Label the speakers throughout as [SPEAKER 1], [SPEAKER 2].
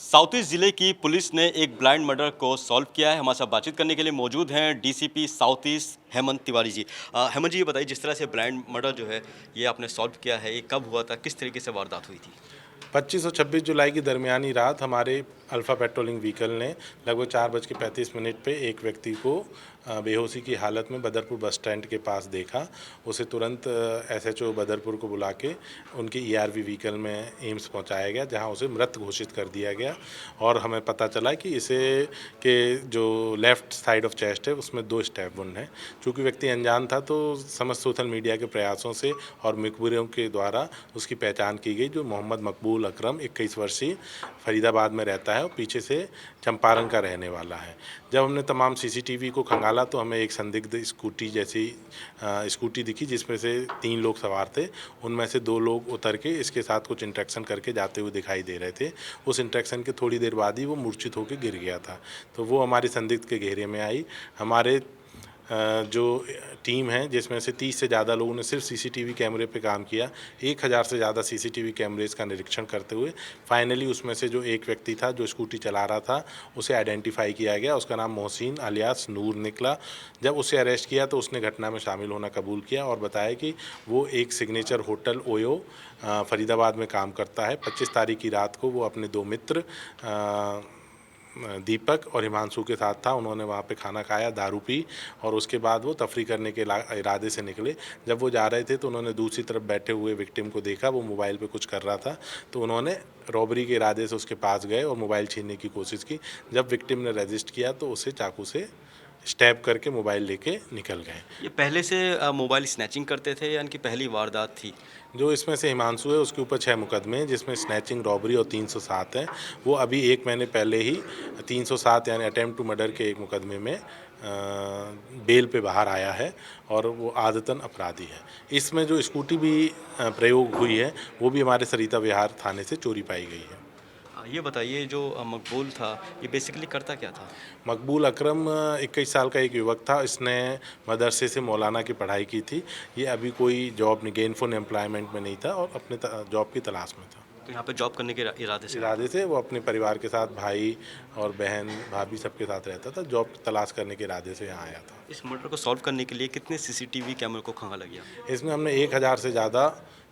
[SPEAKER 1] South east जिले की police ने एक ब्लाइंड मर्डर को सॉल्व किया है। हमारे साथ बातचीत करने के लिए मौजूद हैं DCP south east Hemant Tiwari ji. Hemant ji, ये बताइए, जिस तरह से ब्लाइंड मर्डर जो है ये आपने सॉल्व किया है, ये कब हुआ था, किस तरीके से वारदात हुई थी?
[SPEAKER 2] 25 और 26 जुलाई की दरमियानी रात हमारे अल्फ़ा पेट्रोलिंग व्हीकल ने लगभग 4:35 पे एक व्यक्ति को बेहोशी की हालत में बदरपुर बस स्टैंड के पास देखा। उसे तुरंत एसएचओ बदरपुर को बुला के उनके ईआरवी व्हीकल में एम्स पहुंचाया गया, जहां उसे मृत घोषित कर दिया गया। और हमें पता चला कि इसे के जो लेफ़्ट साइड ऑफ चेस्ट है उसमें 2 स्टैब वुंड हैं। चूँकि व्यक्ति अनजान था तो समस्त सोशल मीडिया के प्रयासों से और मुखबिरों के द्वारा उसकी पहचान की गई, जो मोहम्मद मकबूल अकरम 21 वर्षीय फरीदाबाद में रहता है और पीछे से चंपारण का रहने वाला है। जब हमने तमाम सीसीटीवी को खंगाला तो हमें एक संदिग्ध स्कूटी जैसी स्कूटी दिखी, जिसमें से 3 लोग सवार थे। उनमें से 2 लोग उतर के इसके साथ कुछ इंटरेक्शन करके जाते हुए दिखाई दे रहे थे। उस इंटरेक्शन के थोड़ी देर बाद ही वो मूर्छित होकर गिर गया था, तो वो हमारी संदिग्ध के घेरे में आई। हमारे जो टीम है, जिसमें से 30 से ज़्यादा लोगों ने सिर्फ सीसीटीवी कैमरे पे काम किया, 1000 से ज़्यादा सीसीटीवी कैमरेज का निरीक्षण करते हुए फाइनली उसमें से जो एक व्यक्ति था जो स्कूटी चला रहा था उसे आइडेंटिफाई किया गया। उसका नाम मोहसिन अलियास नूर निकला। जब उसे अरेस्ट किया तो उसने घटना में शामिल होना कबूल किया और बताया कि वो एक सिग्नेचर होटल ओयो फरीदाबाद में काम करता है। 25 तारीख की रात को वो अपने 2 मित्र दीपक और हिमांशु के साथ था। उन्होंने वहाँ पे खाना खाया, दारू पी और उसके बाद वो तफरी करने के इरादे से निकले। जब वो जा रहे थे तो उन्होंने दूसरी तरफ बैठे हुए विक्टिम को देखा, वो मोबाइल पे कुछ कर रहा था, तो उन्होंने रॉबरी के इरादे से उसके पास गए और मोबाइल छीनने की कोशिश की। जब विक्टिम ने रेजिस्ट किया तो उसे चाकू से स्टैब करके मोबाइल लेके निकल गए।
[SPEAKER 1] ये पहले से मोबाइल स्नैचिंग करते थे या इनकी पहली वारदात थी?
[SPEAKER 2] जो इसमें से हिमांशु है उसके ऊपर 6 मुकदमे हैं, जिसमें स्नैचिंग, रॉबरी और 307 है। वो अभी 1 महीने पहले ही 307 यानी अटेम्प्ट टू मर्डर के एक मुकदमे में बेल पे बाहर आया है और वो आदतन अपराधी है। इसमें जो स्कूटी भी प्रयोग हुई है वो भी हमारे सरिता विहार थाने से चोरी पाई गई है।
[SPEAKER 1] ये बताइए, जो मकबूल था ये बेसिकली करता क्या था?
[SPEAKER 2] मकबूल अकरम 21 साल का एक युवक था। इसने मदरसे से मौलाना की पढ़ाई की थी। ये अभी कोई जॉब नहीं, गेनफुल एम्प्लॉयमेंट में नहीं था और अपने जॉब की तलाश में था।
[SPEAKER 1] तो यहाँ पे जॉब करने के इरादे से
[SPEAKER 2] वो अपने परिवार के साथ, भाई और बहन भाभी सबके साथ रहता था। जॉब तलाश करने के इरादे से यहाँ आया था।
[SPEAKER 1] इस मर्डर को सॉल्व करने के लिए कितने सीसीटीवी कैमरे को खंगाला गया?
[SPEAKER 2] इसमें हमने 1000 से ज़्यादा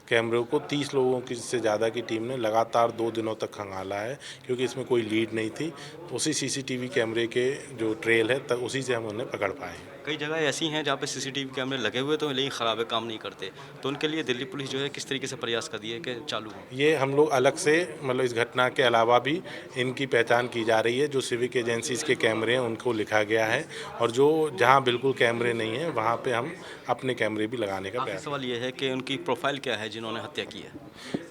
[SPEAKER 2] कैमरों को 30 लोगों की से ज़्यादा की टीम ने लगातार 2 दिनों तक खंगाला है, क्योंकि इसमें कोई लीड नहीं थी। उसी सीसीटीवी कैमरे के जो ट्रेल है तब उसी से हम उन्हें पकड़ पाए।
[SPEAKER 1] कई जगह ऐसी हैं जहाँ पे सीसीटीवी कैमरे लगे हुए तो लेकिन ख़राब है, काम नहीं करते, तो उनके लिए दिल्ली पुलिस जो है किस तरीके से प्रयास कर दी है कि चालू हो?
[SPEAKER 2] ये हम लोग अलग से, मतलब इस घटना के अलावा भी इनकी पहचान की जा रही है। जो सिविक एजेंसीज़ के कैमरे हैं उनको लिखा गया है और जो जहाँ बिल्कुल कैमरे नहीं हैं वहाँ पे हम अपने कैमरे भी लगाने का प्रयास।
[SPEAKER 1] सवाल ये है कि उनकी प्रोफाइल क्या है जिन्होंने हत्या की है?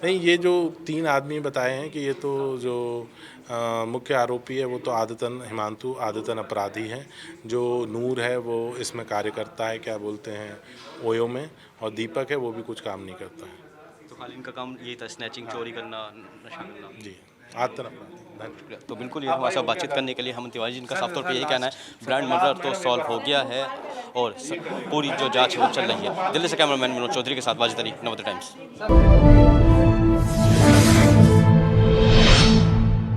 [SPEAKER 2] नहीं, ये जो 3 आदमी बताए हैं कि ये तो जो मुख्य आरोपी है वो तो आदतन हिमांशु आदतन अपराधी हैं। जो नूर है वो इसमें कार्य करता है, क्या बोलते हैं, ओयो में, और दीपक है वो भी कुछ काम नहीं करता है।
[SPEAKER 1] तो खाली इनका काम यही था, स्नैचिंग, चोरी करना, नशा करना?
[SPEAKER 2] जी, आदतन अपराधी।
[SPEAKER 1] तो बिल्कुल ये हमारे साथ बातचीत करने के लिए हेमंत तिवारी जी, इनका साफ तौर पे यही कहना है ब्रांड मर्डर तो सॉल्व हो गया है और पूरी जो जांच है वो चल रही है। दिल्ली से कैमरामैन विनोद चौधरी के साथ वाजिद अली, नवोदय टाइम्स।